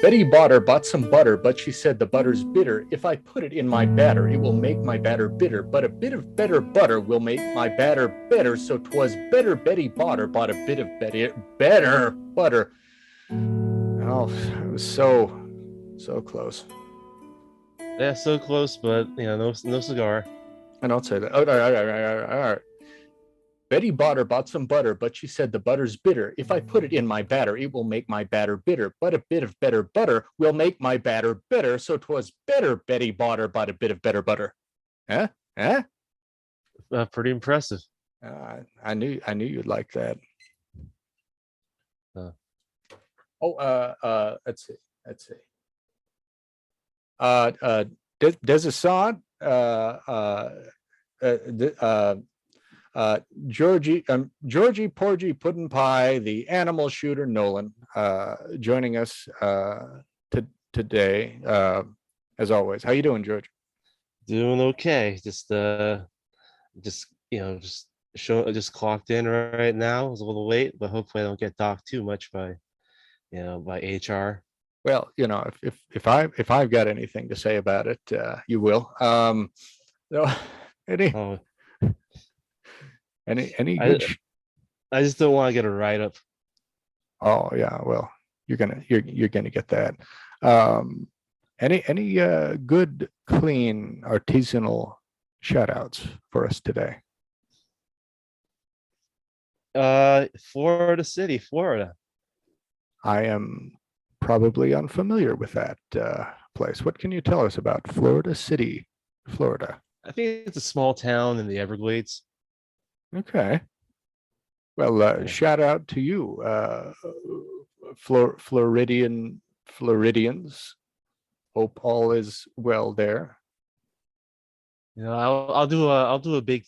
Betty Botter bought some butter, but she said the butter's bitter. If I put it in my batter, it will make my batter bitter. But a bit of better butter will make my batter better. So 'twas better Betty Botter bought a bit of better butter. Oh, it was so close. Yeah, so close, but no cigar. I don't say that. Oh, all right. Betty Botter bought some butter, but she said the butter's bitter. If I put it in my batter, it will make my batter bitter. But a bit of better butter will make my batter better. So 'twas better Betty Botter bought a bit of better butter. Huh? Huh? Pretty impressive. I knew you'd like that. Uh, Let's see. Desasad, Georgie Porgy Puddin Pie, the animal shooter Nolan, joining us today, as always. How you doing, George? Doing okay. Just just clocked in right now. It was a little late, but hopefully I don't get docked too much by HR. Well, if I've got anything to say about it, you will. So, any Oh, any I good? I just don't want to get a write up. Oh yeah, well, you're gonna get that. Any good, clean, artisanal shout outs for us today? Florida City, Florida. I am probably unfamiliar with that place. What can you tell us about Florida City, Florida? I think it's a small town in the Everglades. Okay. Well, Yeah. shout out to you, Floridians. Hope all is well there. I'll do a big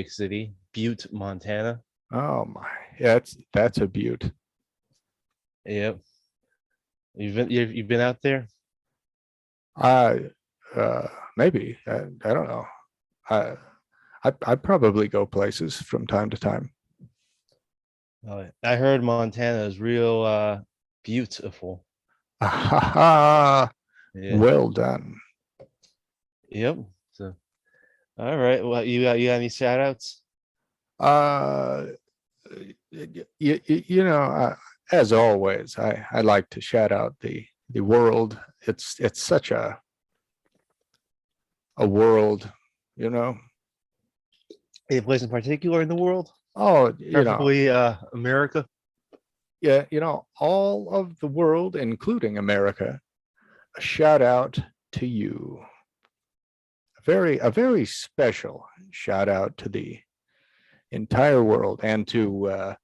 city, Butte, Montana. Oh my, yeah, that's a beaut. Yep. You've been out there? I maybe I don't know. I probably go places from time to time. I heard Montana is real beautiful. Yeah. Yeah. Well done. Yep. So all right. Well, you got any shout outs? Uh, as always, I like to shout out the world. It's such a world, you know. Any place in particular in the world? Oh, Preferably America. yeah, all of the world, including America. A shout out to you. A very special shout out to the entire world, and to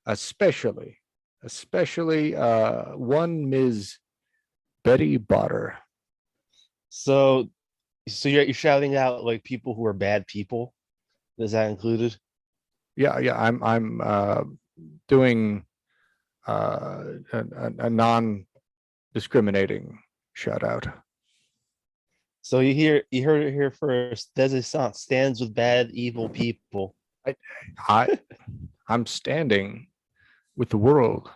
especially one Ms. Betty Botter. So you're shouting out like people who are bad people. Is that included? Yeah. I'm doing a non-discriminating shout out. So you heard it here first. Desert stands with bad, evil people. I I'm standing with the world.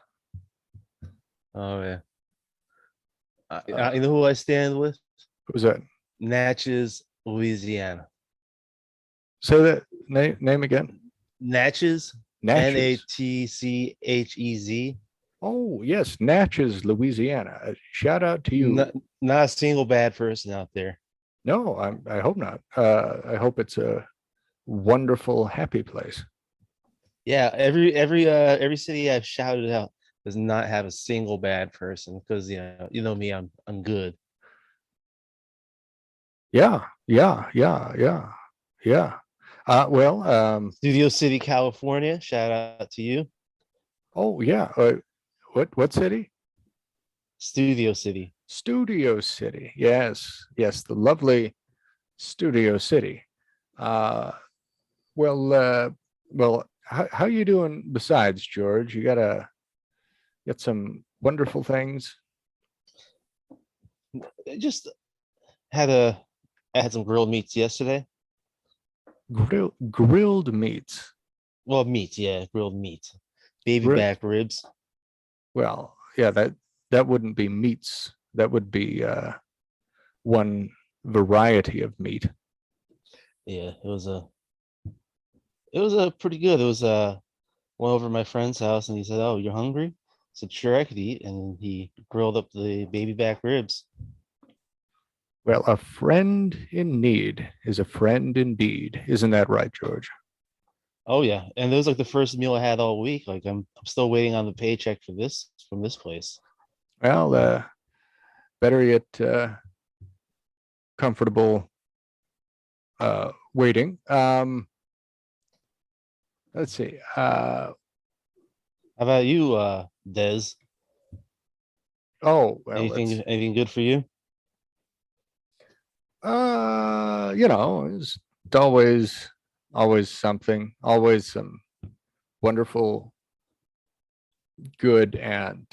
Oh yeah. You know who I stand with? Who's that? Natchez, Louisiana. Say that name again. Natchez, Natchez. Natchez. Oh yes, Natchez, Louisiana. Shout out to you. Not a single bad person out there. No, I hope not. I hope it's a wonderful, happy place. Yeah, every city I've shouted out does not have a single bad person because you know me, I'm good. Yeah. Well, Studio City, California. Shout out to you. oh yeah. What city? Studio City. Studio City. Yes, the lovely Studio City. Uh, well, how you doing besides, George? You got some wonderful things. Just had I had some grilled meats yesterday. Grilled meats. Well, meat, yeah, grilled meat. Baby Grill, back ribs. well, yeah, that wouldn't be meats. That would be one variety of meat. Yeah, it was a pretty good. It was went over to my friend's house and he said, "Oh, you're hungry?" I said, "Sure, I could eat." And he grilled up the baby back ribs. Well, a friend in need is a friend indeed. Isn't that right, George? Oh yeah, and it was like the first meal I had all week. Like I'm still waiting on the paycheck for this from this place. Well, better yet, comfortable waiting. Let's see. How about you, Des? Oh, well, Anything good for you? it's always something, always some wonderful, good, and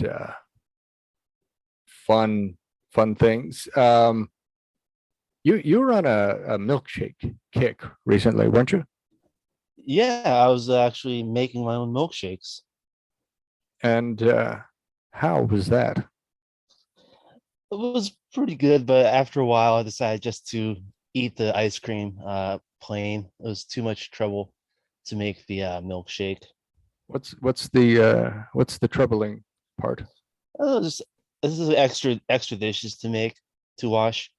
fun things. You were on a milkshake kick recently, weren't you? Yeah, I was actually making my own milkshakes. And how was that? It was pretty good, but after a while, I decided just to eat the ice cream plain. It was too much trouble to make the milkshake. What's the troubling part? Just this is extra dishes to make to wash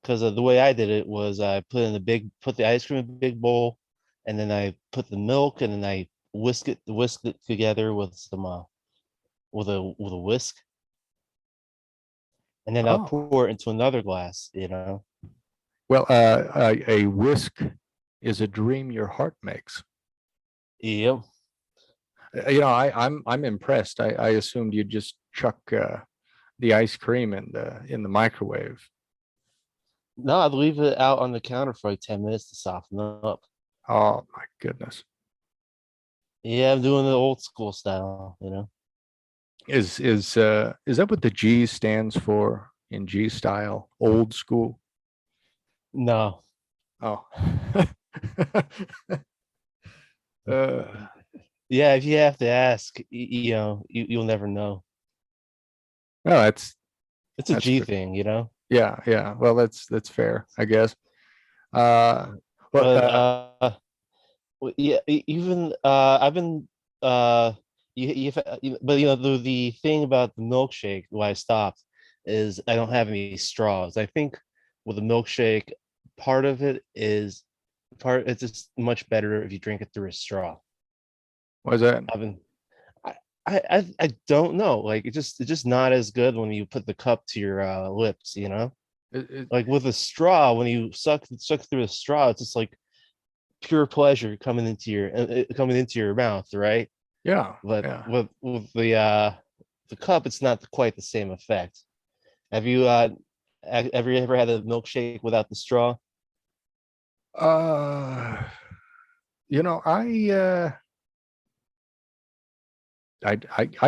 because the way I did it was I put the ice cream in a big bowl, and then I put the milk, and then I whisked it together with some with a whisk, and then I'll Oh, pour it into another glass. well, a whisk is a dream your heart makes. Yep. I'm impressed. I assumed you'd just chuck the ice cream in the microwave. No, I'd leave it out on the counter for like 10 minutes to soften up. Oh my goodness. Yeah, I'm doing the old school style. Is that what the G stands for in G style? Old school? No. Oh. uh, Yeah, if you have to ask, you'll never know. no, It's a that's G good. thing. Yeah. Well, that's fair, I guess. Uh, well, But yeah, even I've been but the thing about the milkshake why I stopped is I don't have any straws. I think with a milkshake, part of it is it's just much better if you drink it through a straw. what is that? I've been I don't know. Like it's just not as good when you put the cup to your lips. It, Like with a straw, when you suck through a straw, it's just like pure pleasure coming into your mouth, right? yeah, But yeah. with the cup, it's not quite the same effect. Have you ever had a milkshake without the straw? Uh, you know, I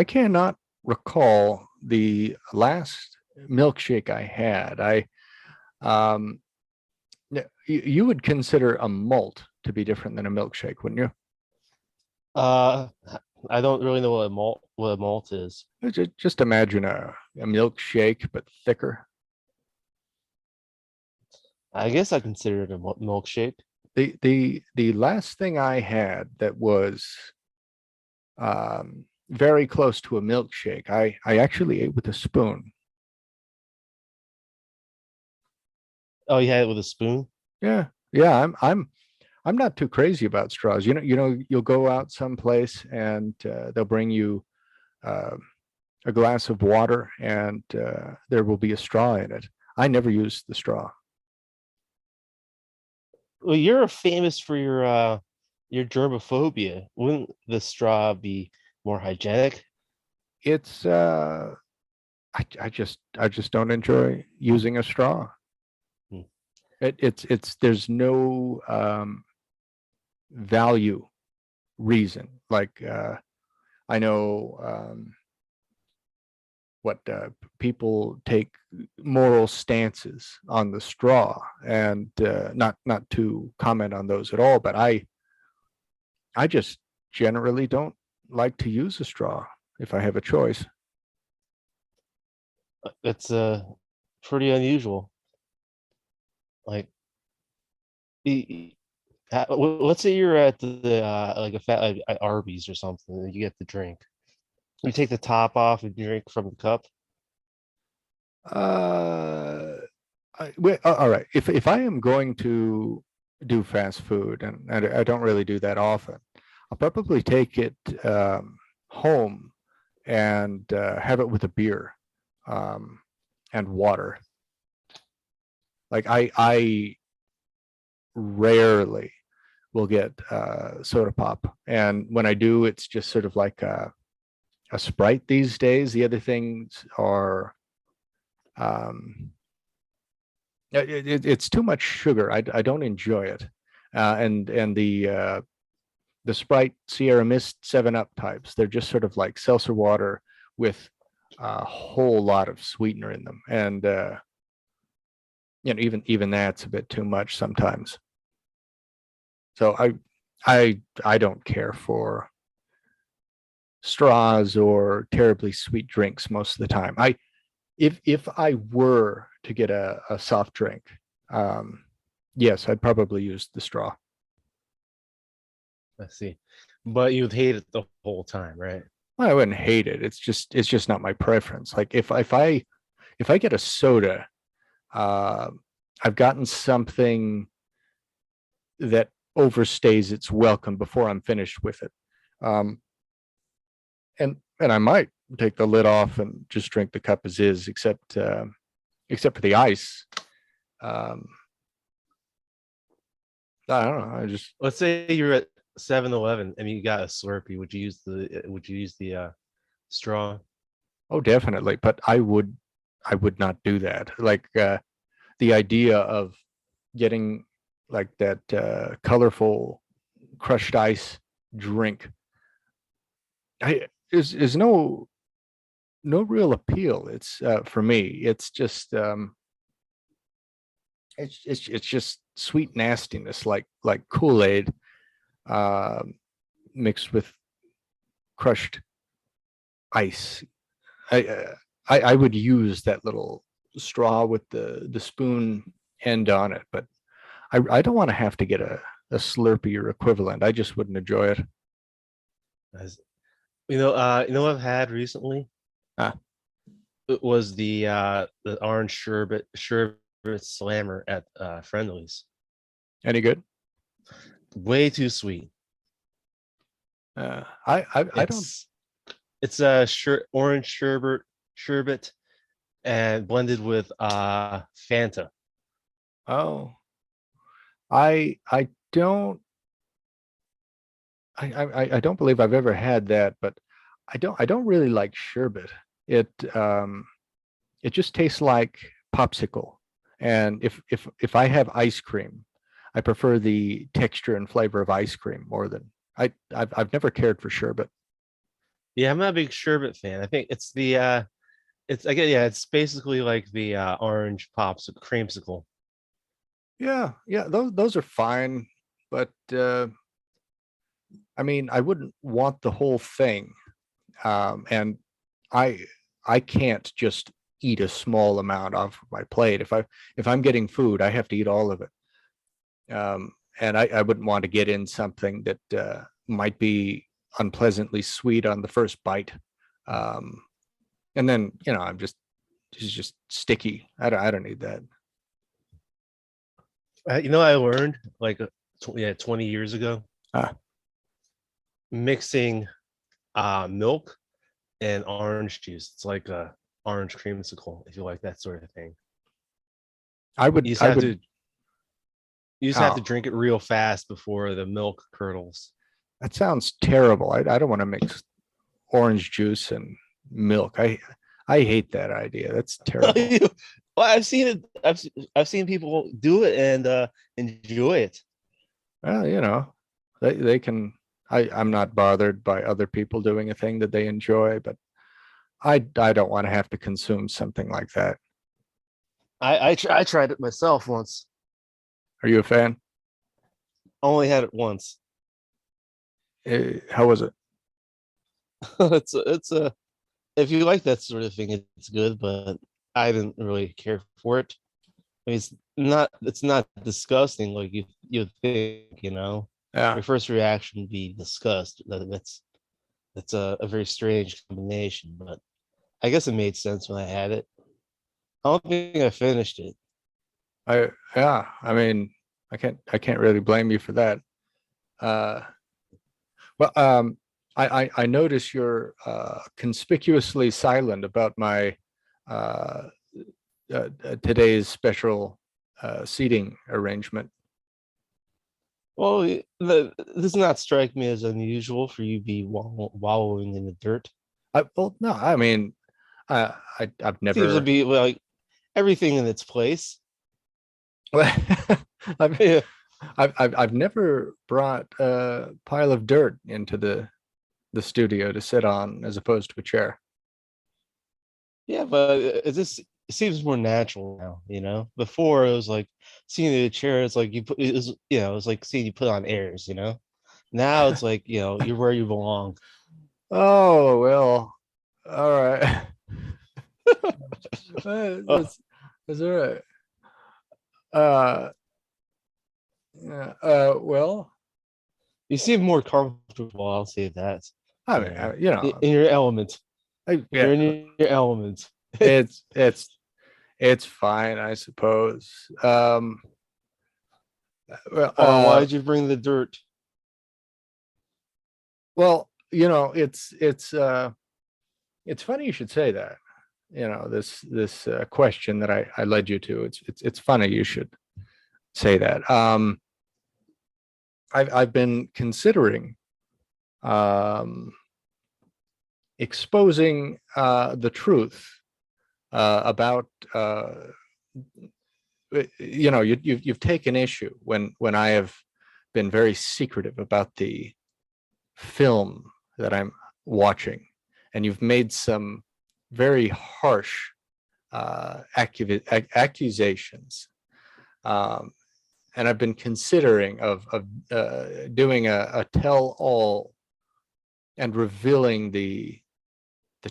cannot recall the last milkshake I had. Um, you would consider a malt to be different than a milkshake, wouldn't you? Uh, I don't really know what a malt is. Just imagine a milkshake but thicker. I guess I consider it a milkshake. The last thing I had that was very close to a milkshake, I actually ate with a spoon. Oh, you had it with a spoon? Yeah. I'm not too crazy about straws. You'll go out someplace and they'll bring you uh, a glass of water and there will be a straw in it. I never use the straw. Well, you're famous for your germophobia. Wouldn't the straw be more hygienic? It's I just don't enjoy using a straw. Hmm. It's there's no value reason. Like I know what people take moral stances on the straw, and not to comment on those at all, but I just generally don't like to use a straw if I have a choice. It's pretty unusual. Like, let's say you're at the like a fat like at Arby's or something, and you get the drink. You take the top off and drink from the cup. Uh, all right. If I am going to do fast food, and I don't really do that often, I'll probably take it home and have it with a beer um, and water. Like I rarely will get soda pop, and when I do, it's just sort of like a Sprite these days. The other things are um, it's too much sugar. I don't enjoy it, and the Sprite, Sierra Mist, Seven Up types. They're just sort of like seltzer water with a whole lot of sweetener in them, and even that's a bit too much sometimes. So I don't care for straws or terribly sweet drinks most of the time. If I were to get a soft drink, um, yes, I'd probably use the straw. I see, but you'd hate it the whole time, right? Well, I wouldn't hate it. It's just not my preference. Like if I get a soda, uh, I've gotten something that overstays its welcome before I'm finished with it. Um, and I might take the lid off and just drink the cup as is, except for the ice. Um, I don't know. I just Let's say you're at 7-Eleven and you got a Slurpee. Would you use the straw? Oh, definitely, but I would not do that. Like the idea of getting like that colorful crushed ice drink, I is no real appeal. It's for me. It's just it's just sweet nastiness, like Kool-Aid uh, mixed with crushed ice. I would use that little straw with the spoon end on it, but I don't want to have to get a Slurpee or equivalent. I just wouldn't enjoy it. As, you know what I've had recently? Ah, It was the orange sherbet slammer at Friendly's. any good? Way too sweet. I don't. It's a orange sherbet and blended with Fanta. Oh, I don't. I don't believe I've ever had that, but I don't really like sherbet. It um it just tastes like popsicle. And if I have ice cream, I prefer the texture and flavor of ice cream more than I've never cared for sherbet. Yeah, I'm not a big sherbet fan. I think it's the it's again, yeah, it's basically like the orange pops creamsicle. Yeah, yeah, those are fine, but I mean, I wouldn't want the whole thing. And I I can't just eat a small amount off of my plate. If I'm getting food, I have to eat all of it. And I wouldn't want to get in something that might be unpleasantly sweet on the first bite. Um, and then it's just sticky. I don't need that. I learned like 20 years ago Ah, mixing milk and orange juice. It's like a orange creamsicle, if you like that sort of thing. I You would just I have would to you just have to oh, drink it real fast before the milk curdles. that sounds terrible. I don't want to mix orange juice and milk. I hate that idea. That's terrible. Well, I've seen it. I've seen people do it and enjoy it. Well, they can. I'm not bothered by other people doing a thing that they enjoy, but I don't want to have to consume something like that. I tried it myself once. Are you a fan? Only had it once. How was it? It's a if you like that sort of thing, it's good. But I didn't really care for it. I mean, it's not disgusting like you think, you know. Yeah. Your first reaction would be disgust. That's a very strange combination, but I guess it made sense when I had it. I don't think I finished it. Yeah. I mean, I can't really blame you for that. Uh, well, I notice you're conspicuously silent about my uh, today's special seating arrangement. Well, this does not strike me as unusual for you to be wallowing in the dirt. Well, no, I mean, I've Seems to never, be like everything in its place. I've, Yeah, I've never brought a pile of dirt into the studio to sit on as opposed to a chair. yeah, but it seems more natural now. You know, before it was like seeing the chair. It's like you put it was you know it's like seeing you put on airs. You know, now it's like you're where you belong. Oh, well, all right. Oh, That's all right. Uh, yeah, well, you seem more comfortable. I'll say that. I You mean, know, in, you in your element. know, yeah, You're in your element. it's it's it's fine, I suppose. Well, Why did you bring the dirt? well, it's funny you should say that. This question that I led you to. It's funny you should say that. I've been considering um, exposing the truth about you've taken issue when I have been very secretive about the film that I'm watching, and you've made some very harsh accusations. Um, and I've been considering of doing a tell all and revealing the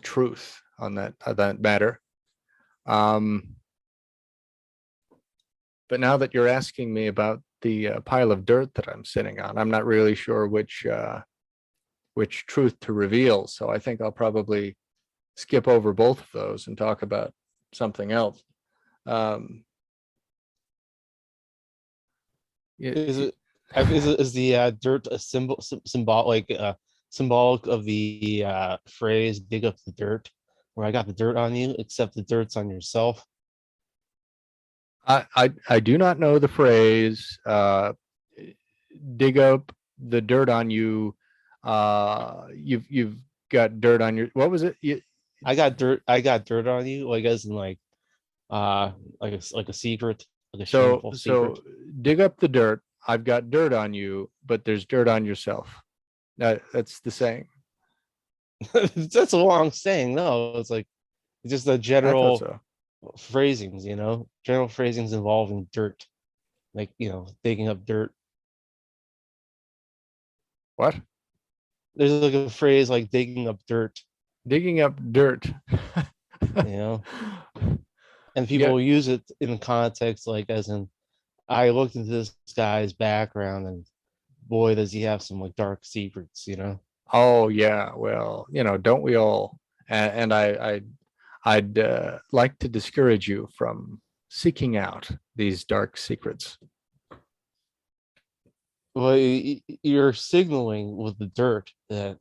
truth on that matter. Um, but now that you're asking me about the pile of dirt that I'm sitting on, I'm not really sure which truth to reveal. So I think I'll probably skip over both of those and talk about something else. Um, Is it is the dirt a symbolic of the phrase "dig up the dirt," where I got the dirt on you, except the dirt's on yourself? I do not know the phrase dig up the dirt on you. You've got dirt on your, what was it? I got dirt on you, like as in uh like a secret, like a So shameful secret. so dig up the dirt. I've got dirt on you, but there's dirt on yourself. That's the saying. That's a long saying. No, it's like just the I thought general so. phrasings, general phrasings involving dirt, like digging up dirt. What? There's like a phrase like digging up dirt, Digging up dirt. you know, and Yeah. people use it in the context like as in I looked into this guy's background and boy does he have some like dark secrets. Oh yeah. Well, don't we all? And I'd like to discourage you from seeking out these dark secrets. Well, you're signaling with the dirt that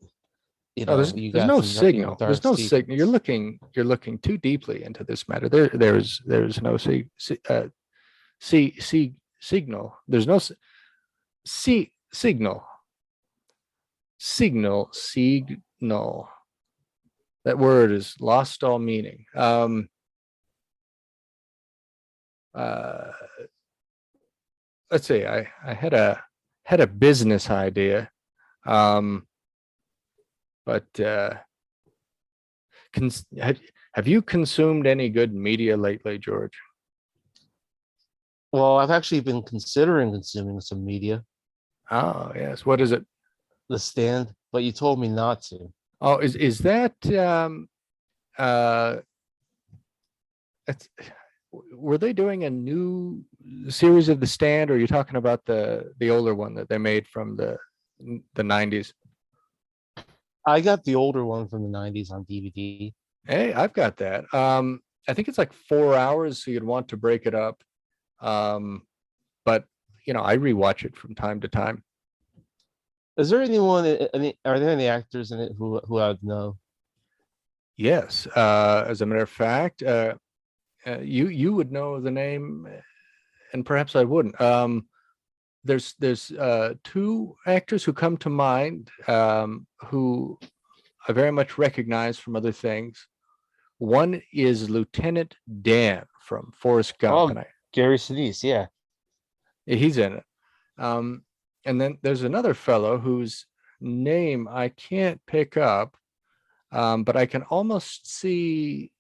Oh, there's you there's got no some signal. There's dark no signal. You're secrets. looking too deeply into this matter. There's no signal. There's no signal. Signal. That word is lost all meaning. Uh, let's see. I had a business idea, um, but have you consumed any good media lately, George? Well, I've actually been considering consuming some media, Oh yes. What is it? The Stand, but you told me not to. Oh, is that uh It's, were they doing a new series of The Stand, or are you talking about the older one that they made from the 90s? I got the older one from the 90s on DVD. Hey, I've got that. I think it's like 4 hours, so you'd want to break it up. Um, but I rewatch it from time to time. Is there anyone? Are there any actors in it who I would know? Yes. As a matter of fact, you would know the name, and perhaps I wouldn't. There's two actors who come to mind, who I very much recognize from other things. One is Lieutenant Dan from Forrest Gump, Oh, and Gary Sinise, yeah. he's in it. Um, and then there's another fellow whose name I can't pick up, but I can almost see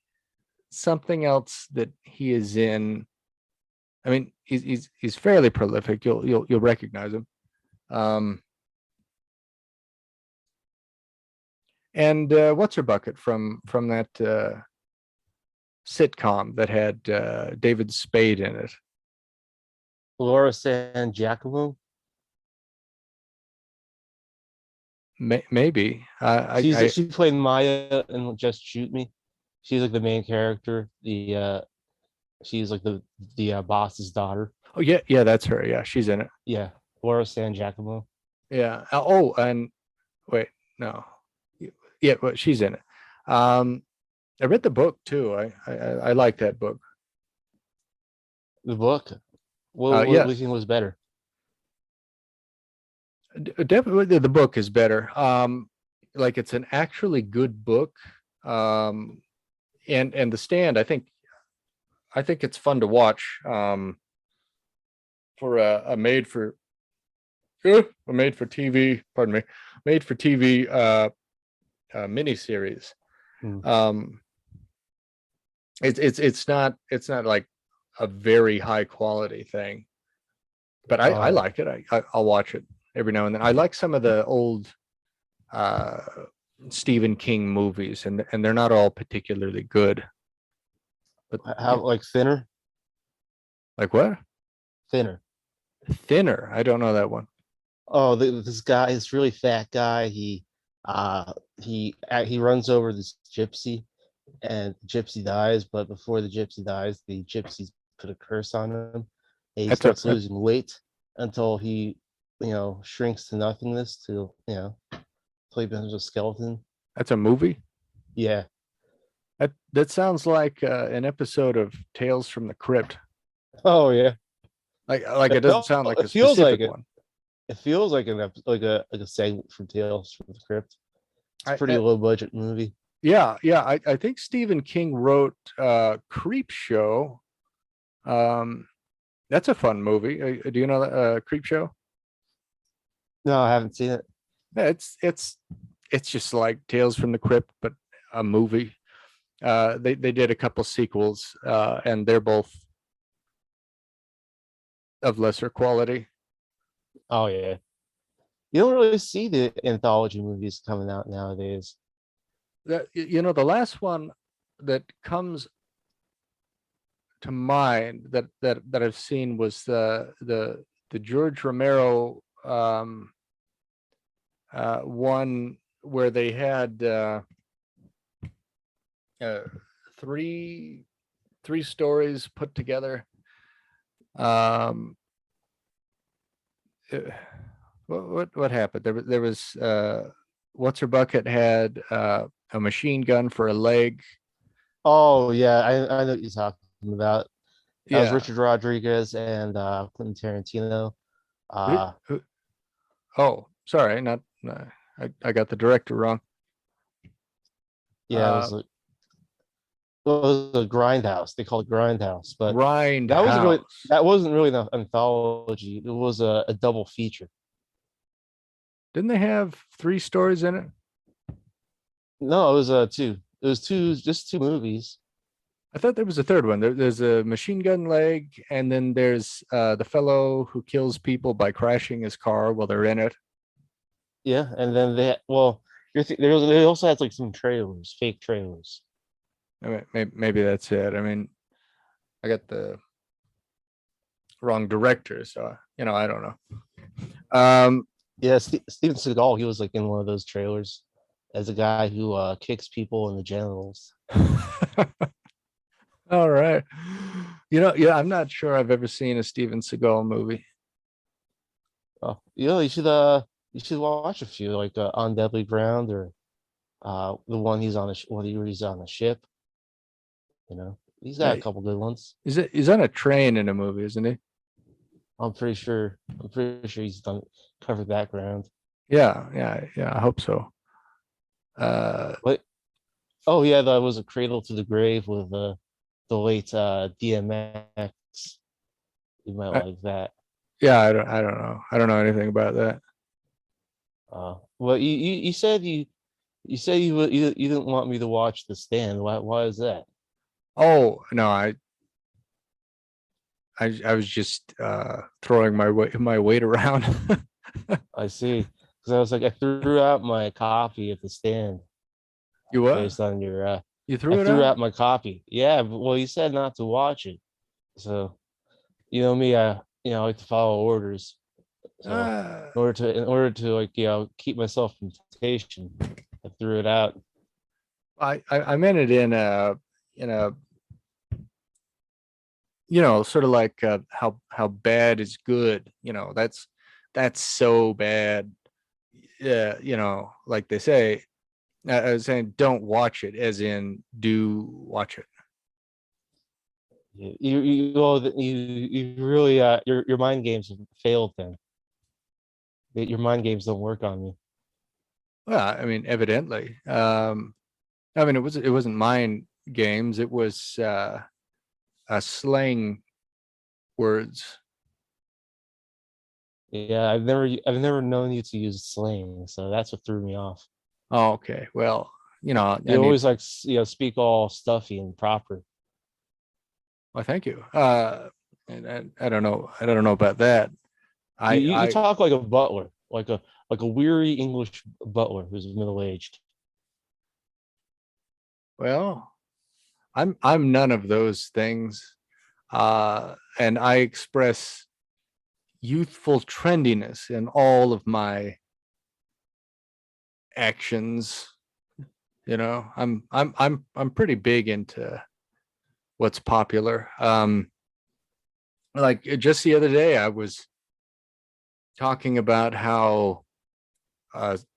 something else that he is in. I mean, he's fairly prolific. You'll recognize him. Um, and what's her bucket from that sitcom that had David Spade in it? Laura San Giacomo. Maybe. She played Maya in Just Shoot Me. She's like the main character. She's like the boss's daughter. Oh yeah, that's her. Yeah, she's in it. Yeah, Laura San Giacomo. Yeah. Oh, and wait, no. Yeah, well, she's in it. Um, I read the book too. I like that book. The book. What do you Yes, think was better? definitely the book is better. Like it's an actually good book. And The Stand, I think it's fun to watch. For a made for TV, pardon me, made for TV miniseries. Hmm. Um, it's not like a very high quality thing, but I Oh, like it. I'll watch it every now and then. I like some of the old uh Stephen King movies, and they're not all particularly good. But how like thinner? like what? Thinner. Thinner. I don't know that one. Oh, this guy, this really fat guy. He runs over this gypsy, and the gypsy dies. But before the gypsy dies, the gypsies put a curse on him, and he That's a starts losing weight until he, shrinks to nothingness until he becomes a skeleton. that's a movie. Yeah. That sounds like an episode of Tales from the Crypt. Oh yeah. Like it doesn't sound like It a feels like specific it. one. It feels like like a segment from Tales from the Crypt. It's a pretty I low budget movie. yeah. I think Stephen King wrote Creep Show. Um, that's a fun movie. Do you know Creep Show? No, I haven't seen it. Yeah, it's just like Tales from the Crypt, but a movie. They did a couple sequels, and they're both of lesser quality. Oh yeah. You don't really see the anthology movies coming out nowadays. The last one that comes to mind that I've seen was the George Romero one where they had uh, three stories put together. Um, uh, what happened? There was what's her bucket had a machine gun for a leg. Oh yeah, I know what you're talking about. That was Yeah. Richard Rodriguez and Quentin Tarantino. Ri- Uh who- Oh, sorry, not. I got the director wrong. yeah, it Uh, was a Grindhouse. They called it Grindhouse, but Grindhouse. that wasn't really an anthology. It was a double feature. Didn't they have three stories in it? No, it was two. It was just two movies. I thought there was a third one. There's a machine gun leg, and then there's the fellow who kills people by crashing his car while they're in it. Yeah, and then they also had like some trailers, fake trailers. I mean, maybe that's it. I mean, I got the wrong director, so I don't know. Yeah, Steven Seagal, he was like in one of those trailers as a guy who kicks people in the genitals. All right. Yeah, I'm not sure I've ever seen a Steven Seagal movie. Oh, you should watch a few like On Deadly Ground or the one he's on when he's on a ship. He's got a Yeah, couple good ones. he's on a train in a movie, isn't he? I'm pretty sure he's done covered that ground. Yeah, yeah, yeah. I hope so. Uh, What? Oh yeah, that was A Cradle to the Grave with the late DMX. You might I, like that. yeah, I don't know. I don't know anything about that. Well, you said you didn't want me to watch The Stand. Why is that? Oh no, I was just throwing my weight around. I see. Because I was like, I threw out my copy of The Stand You what? based on your. You I threw it threw out? out my copy. Yeah, but, well, you said not to watch it, so you know me. I like to follow orders. So Uh, in order to like keep myself from temptation, I threw it out. I meant it in a sort of like how bad is good. That's so bad. Yeah, like they say. I was saying, don't watch it, as in do watch it. You really your mind games have failed then. Your mind games don't work on me. Well, I mean, evidently. I mean, it wasn't mind games. It was slang words. Yeah, I've never known you to use slang, so that's what threw me off. Oh, okay. Well, I You need. always like speak all stuffy and proper. Well, thank you. And I don't know. I don't know about that. You I talk like a butler, like a weary English butler who's middle aged. well, I'm none of those things. And I express youthful trendiness in all of my actions. I'm pretty big into what's popular. Like just the other day, I was talking about how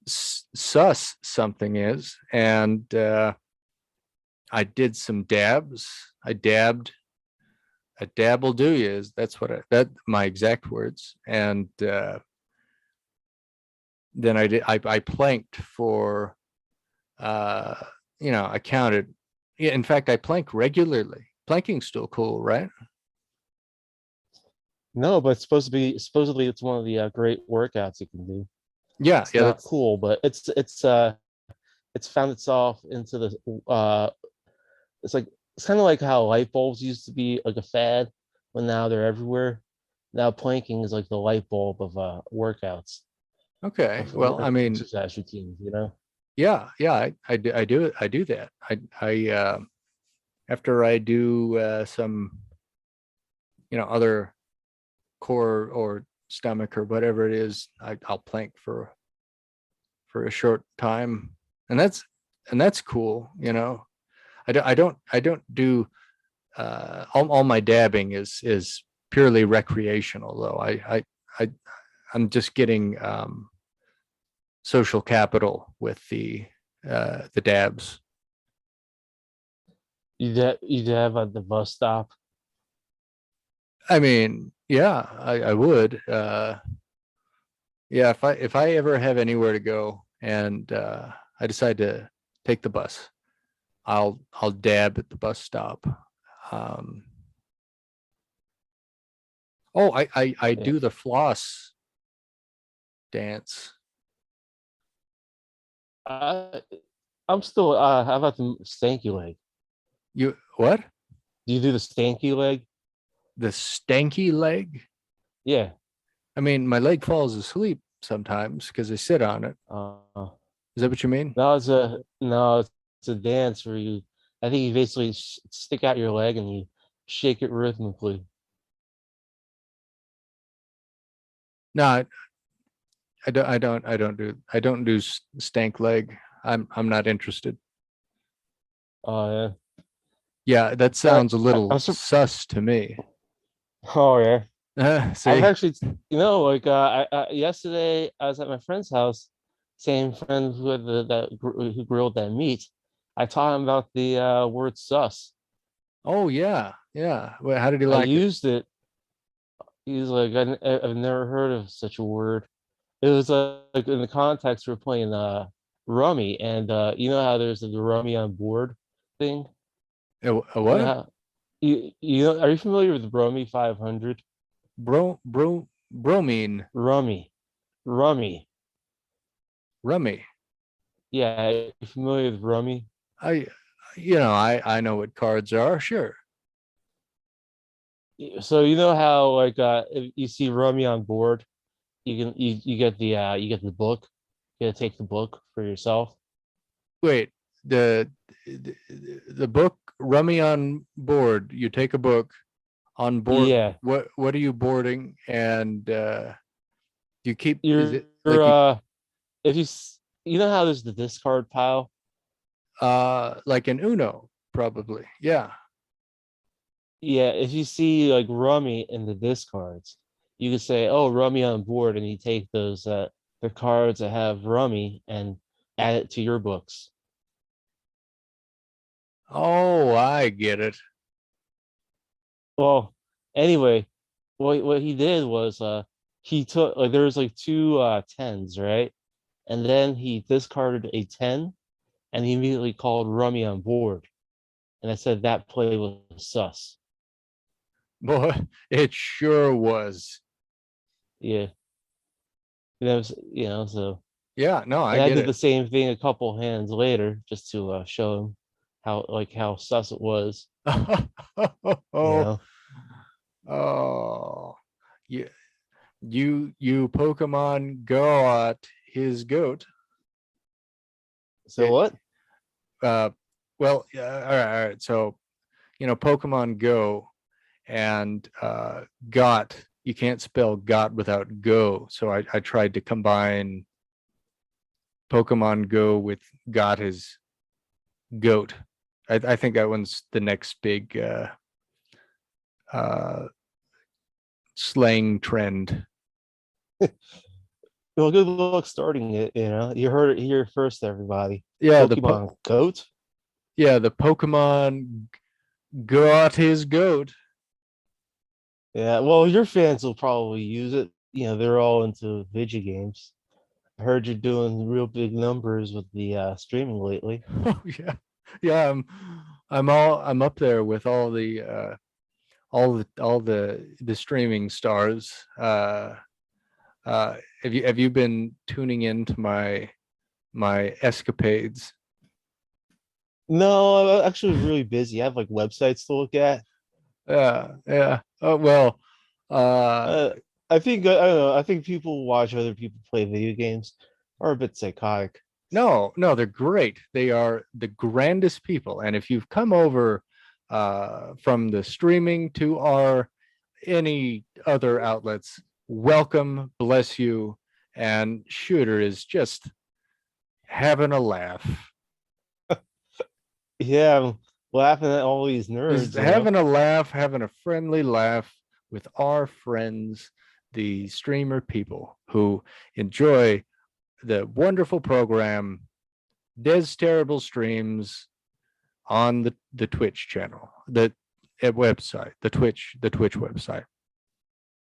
sus something is, and I did some dabs. I dabbed. A dab will do you. That's what that my exact words. And then I did. I planked for. Uh, I counted. Yeah, in fact, I plank regularly. Planking's still cool, right? No, but it's supposedly it's one of the great workouts you can do. Yeah, It's yeah. not That's cool, but it's found itself into the it's like it's kind of like how light bulbs used to be like a fad, but now they're everywhere. Now planking is like the light bulb of workouts okay. Well, I mean, exercise routines. yeah, yeah. I do that. After I do some other core or stomach or whatever it is, I'll plank for a short time, and that's cool. I don't do all my dabbing is purely recreational, though. I'm just getting social capital with the dabs. You have at the bus stop. I mean, yeah, I would. Yeah, if I ever have anywhere to go and I decide to take the bus, I'll dab at the bus stop. Um, oh, I Yeah. do the floss dance. I, I'm still. How about the stanky leg? You what? Do you do the stanky leg? The stanky leg? Yeah. I mean, my leg falls asleep sometimes because I sit on it. Uh, Is that what you mean? no, it's a dance where you. I think you basically stick out your leg and you shake it rhythmically. No, I don't do stank leg. I'm not interested. Oh yeah. Yeah, that I, sounds a I little I'm sur- sus to me. oh yeah. I've See? actually, like yesterday I was at my friend's house, same friend who had who grilled that meat. I taught him about the word sus. Oh yeah, yeah. Well, how did he I like it? used it. He's like, I've never heard of such a word. It was like in the context we're playing rummy, and you know how there's the rummy on board thing. A You know what? how are you familiar with Rummy 500? Bromine Rummy, rummy. rummy. Yeah, you familiar with rummy? I, I know what cards are. Sure. So you know how like if you see rummy on board, you get the book. You gotta take the book for yourself. Wait, the the, the book Rummy on board. You take a book on board. Yeah, What are you boarding? And you keep? Is you're, it like you if you know how there's the discard pile. like an Uno probably? Yeah. Yeah, if you see like rummy in the discards, you could say, "Oh, rummy on board," and you take those the cards that have rummy and add it to your books. Oh, I get it. Well, anyway, what he did was he took like there was like two tens, right? And then he discarded a 10 and he immediately called rummy on board. And I said that play was sus. Boy, it sure was. Yeah. And that was, so Yeah, no, I and I get did it. the same thing a couple hands later just to show him how sus it was, you Oh, know. oh, yeah. You Pokemon got his goat. So It, what? uh, well, yeah, all right. So, Pokemon Go and got, you can't spell got without go. So I tried to combine Pokemon Go with got his goat. I think that one's the next big uh, slang trend. Well, good luck starting it, you know. You heard it here first, everybody. Yeah, Pokemon Goat. the Pokemon got his goat. Yeah, well, your fans will probably use it. You know, they're all into video games. I heard you're doing real big numbers with the streaming lately. Oh yeah, yeah. I'm up there with all the streaming stars. Have you been tuning into my escapades? No, I'm actually really busy. I have like websites to look at. Yeah, yeah. Oh well, uh, Uh, I don't know. I think people watch other people play video games are a bit psychotic. no, no, they're great. They are the grandest people. And if you've come over from the streaming to our any other outlets, welcome, bless you. And Shooter is just having a laugh. Yeah, I'm laughing at all these Just nerds. You know. having a laugh, having a friendly laugh with our friends, the streamer people who enjoy the wonderful program Des Terrible Streams on the Twitch channel, the website, the Twitch website.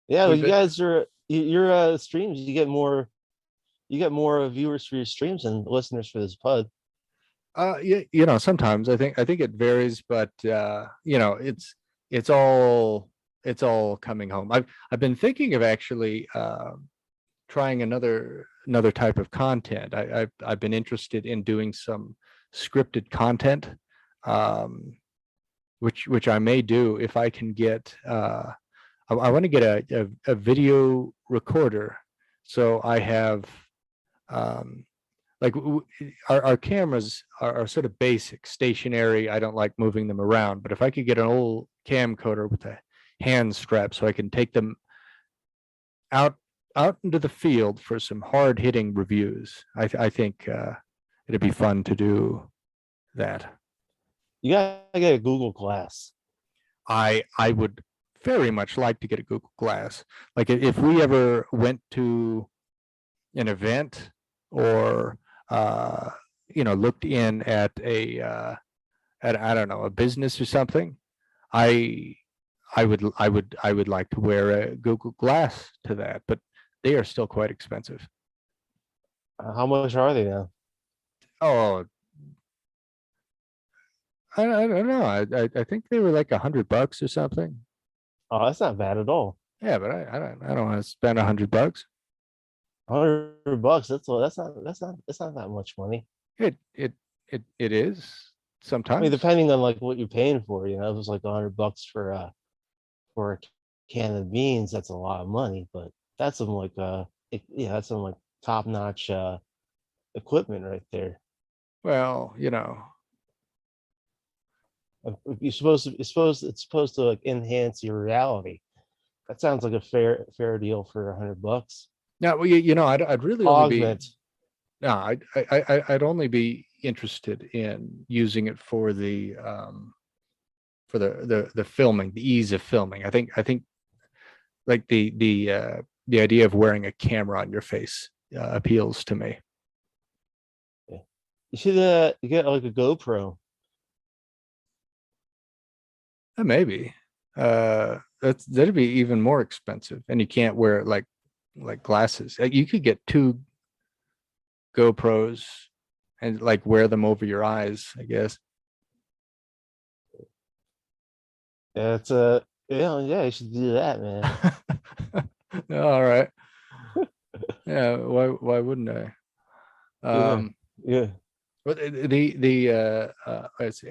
Yeah, well, We've you been, guys are your streams. You get more viewers for your streams than listeners for this pod. sometimes I think it varies, but it's all coming home. I've been thinking of actually trying another type of content. I've been interested in doing some scripted content, um, which I may do if I can get. I want to get a video recorder, so I have um, like our cameras are sort of basic, stationary. I don't like moving them around, but if I could get an old camcorder with a hand strap so I can take them out into the field for some hard hitting reviews. I think it'd be fun to do that. You gotta get a Google Glass. I would very much like to get a Google Glass. Like if we ever went to an event or looked in at I don't know, a business or something, I I would like to wear a Google Glass to that, but they are still quite expensive. How much are they now? Oh, I don't know. I think they were like $100 or something. Oh, that's not bad at all. Yeah, but I don't want to spend $100. $100. That's not that much money. It is I sometimes. mean, depending on like what you're paying for, if it was like $100 for a can of beans, that's a lot of money. But that's some like that's some like top notch equipment right there. Well, It's supposed to like enhance your reality. That sounds like a fair deal for $100. now I'd really only be Augment. no, I'd only be interested in using it for the filming, the ease of filming. I think like the idea of wearing a camera on your face appeals to me. You should get like a GoPro. Maybe that'd be even more expensive, and you can't wear it like glasses. You could get two GoPros and like wear them over your eyes, I guess. Yeah, yeah, you should do that, man. All right. Yeah, why wouldn't I? Yeah, yeah. But the let's see,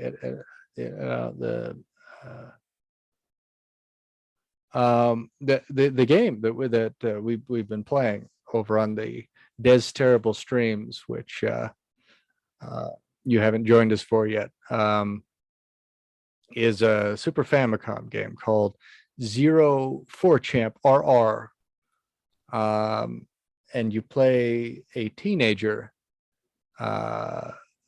the game that we've been playing over on the Des Terrible streams, which you haven't joined us for yet, is a Super Famicom game called Zero Four Champ RR. And you play a teenager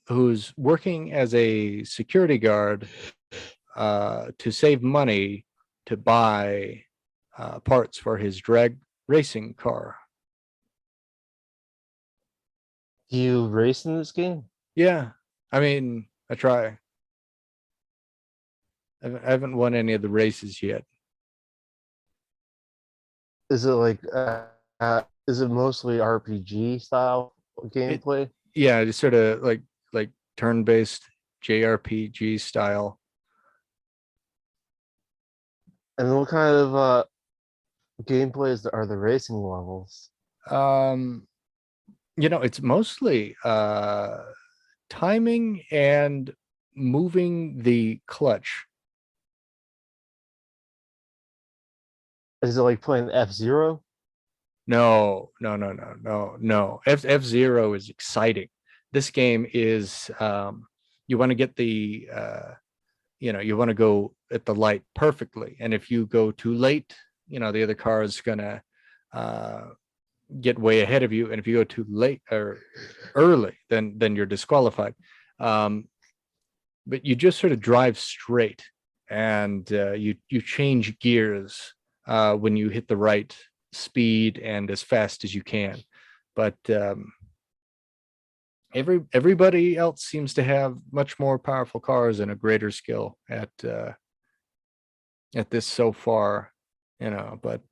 who's working as a security guard to save money to buy parts for his drag racing car. Do you race in this game? Yeah, I mean, I try. I haven't won any of the races yet. Is it like is it mostly RPG style gameplay? Yeah, just sort of like turn-based JRPG style. And what kind of gameplays are the racing levels? It's mostly timing and moving the clutch. Is it like playing F-Zero? No. F-Zero is exciting. This game is you want to get the you want to go at the light perfectly, and if you go too late, the other car is gonna get way ahead of you, and if you go too late or early, then you're disqualified. But you just sort of drive straight, and you change gears when you hit the right speed and as fast as you can. But everybody else seems to have much more powerful cars and a greater skill at this so far, but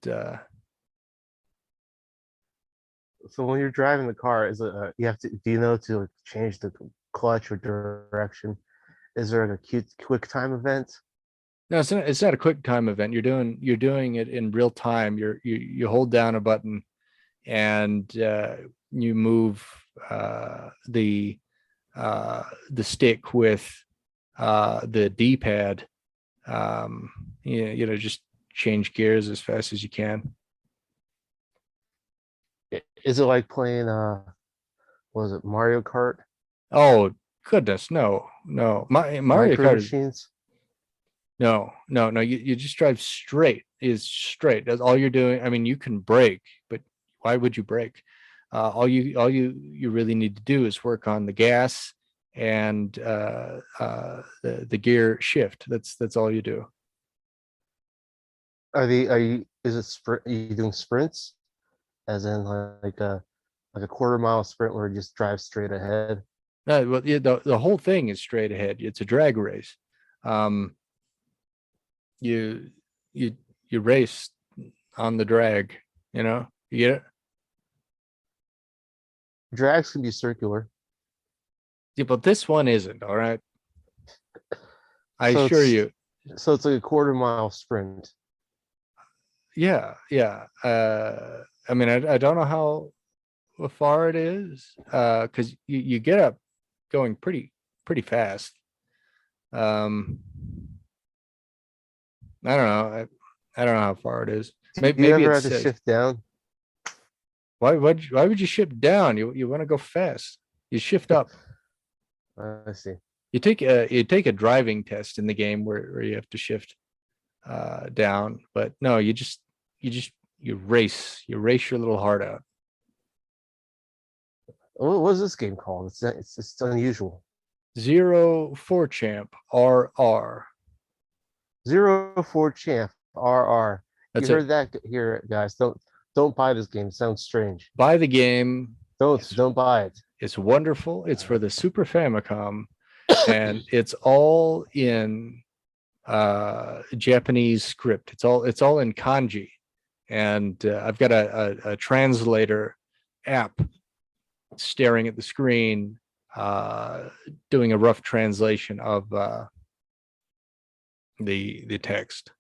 So when you're driving the car, is it you have to do you know to like, change the clutch or direction? Is there like a quick time event? no, it's not a quick time event. You're doing it in real time. You hold down a button and you move the stick with the D-pad. Just change gears as fast as you can. Is it like playing was it Mario Kart? Oh goodness, no. Mario Micro Kart Machines? No. You just drive straight. Is straight. That's all you're doing. I mean, you can brake, but why would you brake? All you really need to do is work on the gas and the gear shift. That's all you do. Are you is it sprint, are you doing sprints as in like a quarter mile sprint where you just drive straight ahead? No, well, yeah, the whole thing is straight ahead. It's a drag race. Um, you you you race on the drag. You get it. Drags can be circular. Yeah, but this one isn't. All right, I So assure it's you. so it's like a quarter mile sprint. Yeah. I mean, I don't know how far it is, because you get up going pretty fast. Um, I don't know. I don't know how far it is. Do Maybe you maybe ever it have to says. shift down? Why would you shift down? You want to go fast. You shift up. I see. You take a driving test in the game where you have to shift down, but no, you just you race your little heart out. What is this game called? It's unusual. 0-4 champ RR. 0-4 champ RR. You That's it. heard that here, guys. Don't buy this game. It sounds strange. Buy the game. It's Don't buy it. it's wonderful. It's for the Super Famicom, and it's all in Japanese script. It's all in kanji, and I've got a translator app staring at the screen, doing a rough translation of the text.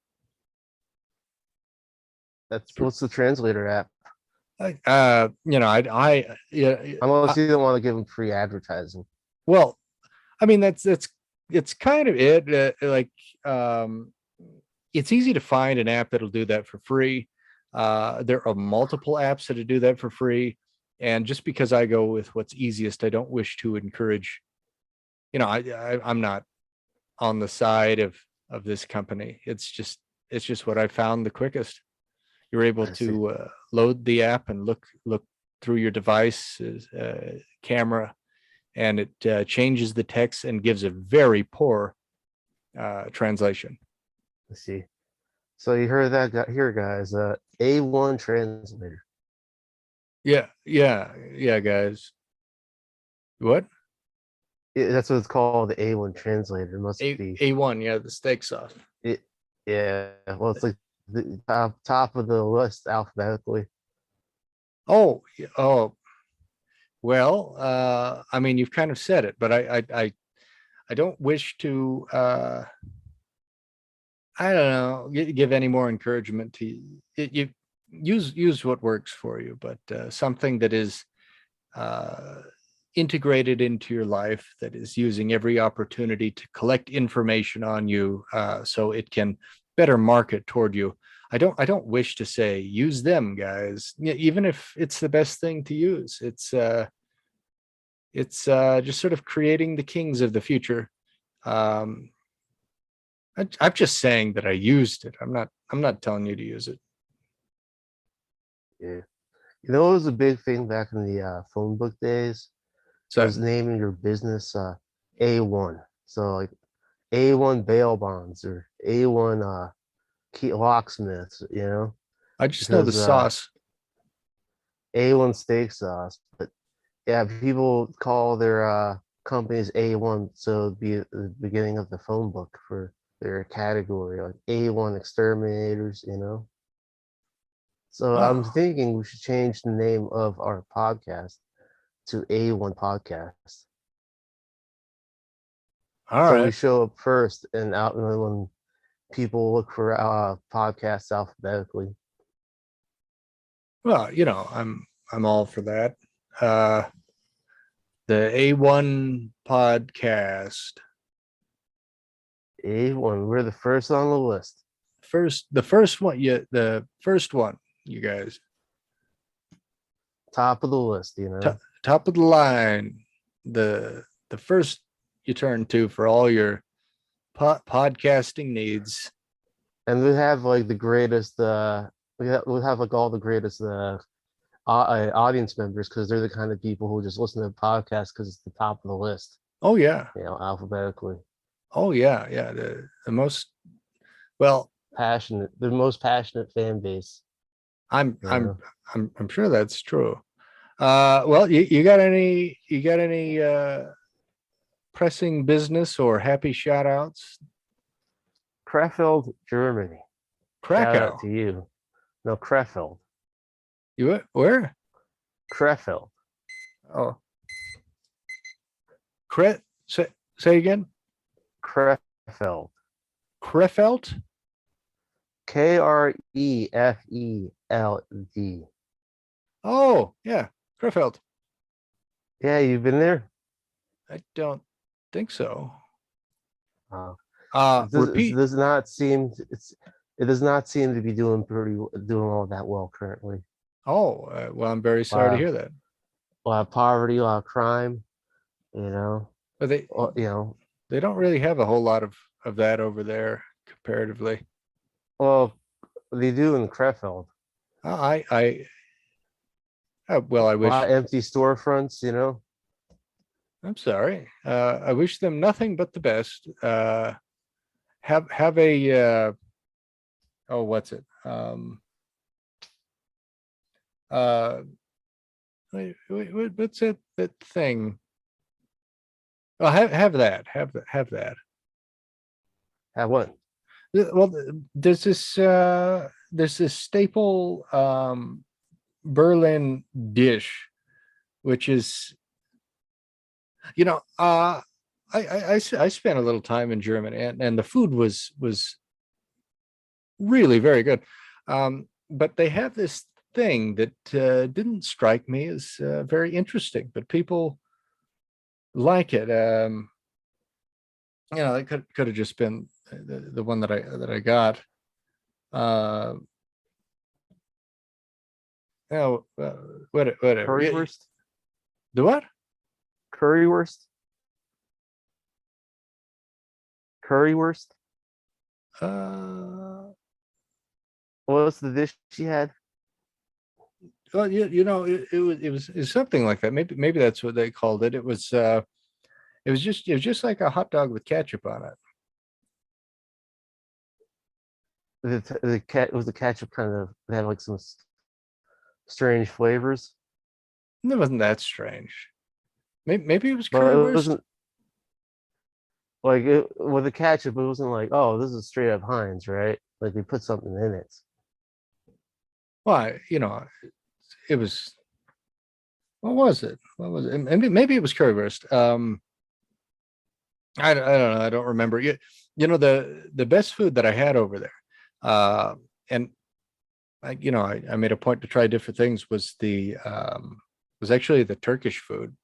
That's what's the translator app. Yeah, Unless you don't want to give them free advertising. well, I mean it's kind of it. Um, it's easy to find an app that'll do that for free. There are multiple apps that do that for free, and just because I go with what's easiest, I don't wish to encourage. I'm not on the side of this company. It's just what I found the quickest. You're able I see. to load the app and look through your device camera, and it changes the text and gives a very poor translation. I see. So you heard that here, guys. A1 translator. Yeah, guys. What? That's what it's called. The A1 translator must A be A1, yeah, the steak sauce. it. Yeah. Well, it's like the top of the list alphabetically. Oh, well, I mean, you've kind of said it, but I don't wish to I don't know, give any more encouragement to you. Use what works for you, but something that is uh, integrated into your life, that is using every opportunity to collect information on you, so it can better market toward you. I don't wish to say use them, guys. Even if it's the best thing to use, it's just sort of creating the kings of the future. Um, I'm just saying that I used it. I'm not telling you to use it. Yeah. You know, it was a big thing back in the phone book days. It So was naming your business A1. So like A1 bail bonds or A1 key locksmiths, you know, I just know the because sauce. A1 steak sauce. But yeah, people call their companies A1, so it'd be the beginning of the phone book for their category, like A1 exterminators, you know. So I'm Oh, thinking we should change the name of our podcast to A1 Podcast. all So we right. show up first and out and then when people look for podcasts alphabetically. Well, I'm all for that. Uh, the A1 podcast. A1, we're the first on the list. The first one, you guys. Top of the list, you know. Top of the line. The first you turn to for all your Podcasting needs. And we have like the greatest. We have like all the greatest audience members because they're the kind of people who just listen to the podcast because it's the top of the list. Oh yeah. Alphabetically. Oh yeah. Yeah. The most well. Passionate, the most passionate fan base. I'm You I'm know? I'm sure that's true. Well, you got any pressing business or happy shout outs? Krefeld, Germany. Shout out Krakow. to you. No, Krefeld. You where? Krefeld. Oh, say again. Krefeld. Krefeld. Krefeld. Oh yeah, Krefeld. Yeah, you've been there. I don't think so. Uh, Repeat. it does not seem to be doing all that well currently. Oh, well, I'm very A sorry to lot, hear that. a lot of poverty, a lot of crime. But they don't really have a whole lot of that over there comparatively. Well, they do in Krefeld. Well, I A wish. lot of empty storefronts. I'm sorry. I wish them nothing but the best. Have a oh, what's it? What's that thing? Oh, have that. Have that. Have what? Well, there's this staple Berlin dish, which is, I spent a little time in Germany, and the food was really very good. But they have this thing that didn't strike me as very interesting, but people like it. It could have just been the one that I got. Whatever. Currywurst. The what? Currywurst. Currywurst. What's the dish she had? Well, it was something like that. Maybe that's what they called it. It was just like a hot dog with ketchup on it. The cat was the ketchup kind of had like some strange flavors. It wasn't that strange. Maybe it was But it currywurst. wasn't like with the ketchup. It wasn't like, oh, this is straight up Heinz, right? Like they put something in it. Why, it was. What was it? Maybe it was currywurst. I don't know. I don't remember. The best food that I had over there, and I made a point to try different things. Was actually the Turkish food.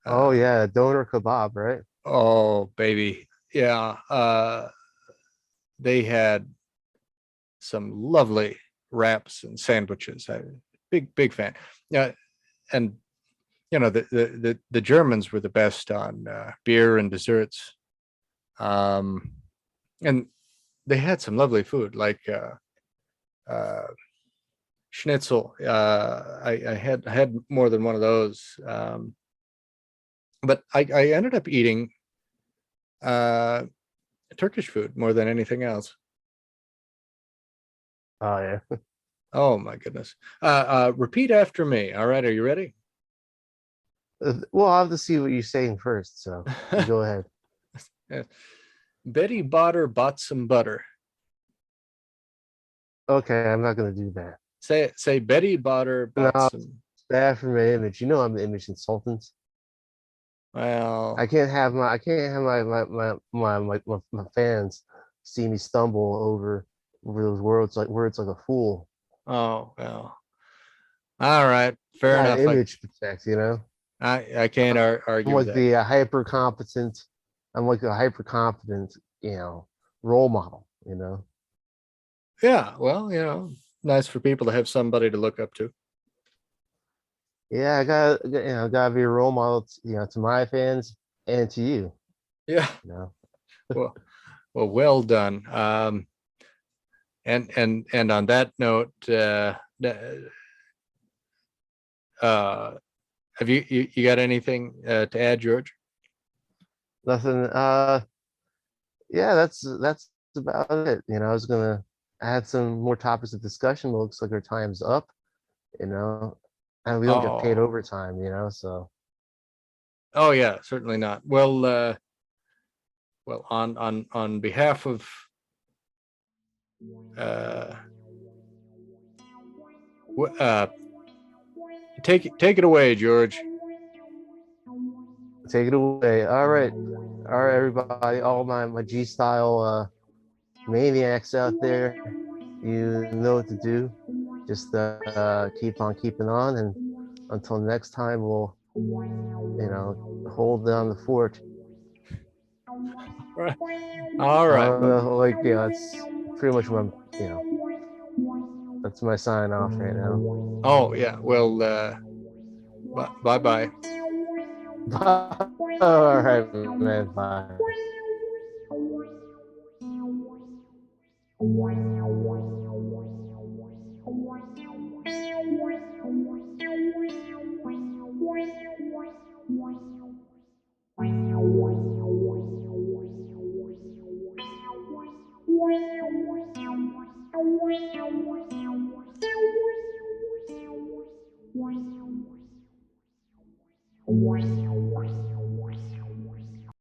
Oh yeah, doner kebab, right? Oh baby, yeah. They had some lovely wraps and sandwiches. Big fan. Yeah, and the Germans were the best on beer and desserts. And they had some lovely food like schnitzel. I had more than one of those. But I ended up eating Turkish food more than anything else. Oh yeah. Oh my goodness. Repeat after me. All right, are you ready? Well, I'll have to see what you're saying first. So go ahead. Yeah. Betty Botter bought some butter. Okay, I'm not gonna do that. Say Betty Botter bought No, some. bad for my image. I'm the image consultant. Well, I can't have my fans see me stumble over those words like a fool. oh well. All right, I fair got an enough. image to protect. I can't I'm argue with like that. the hyper competent. I'm like a hyper competent, role model. Yeah, well, nice for people to have somebody to look up to. Yeah, I gotta be a role model, to my fans and to you. Yeah. You know, Well, well done. And on that note, uh, have you got anything to add, George? nothing. Yeah, that's about it. I was gonna add some more topics of discussion, but it looks like our time's up. You know, and we don't get paid Oh, overtime. So oh yeah, certainly not. Well, on behalf of uh, uh, take it away, George. take it away. All right, everybody, all my G style maniacs out there, you know what to do. Just keep on keeping on, and until next time, we'll hold down the fort. All right. Like it's pretty much what I'm. That's my sign off right now. Oh yeah. Well, bye bye. All right, man. Bye.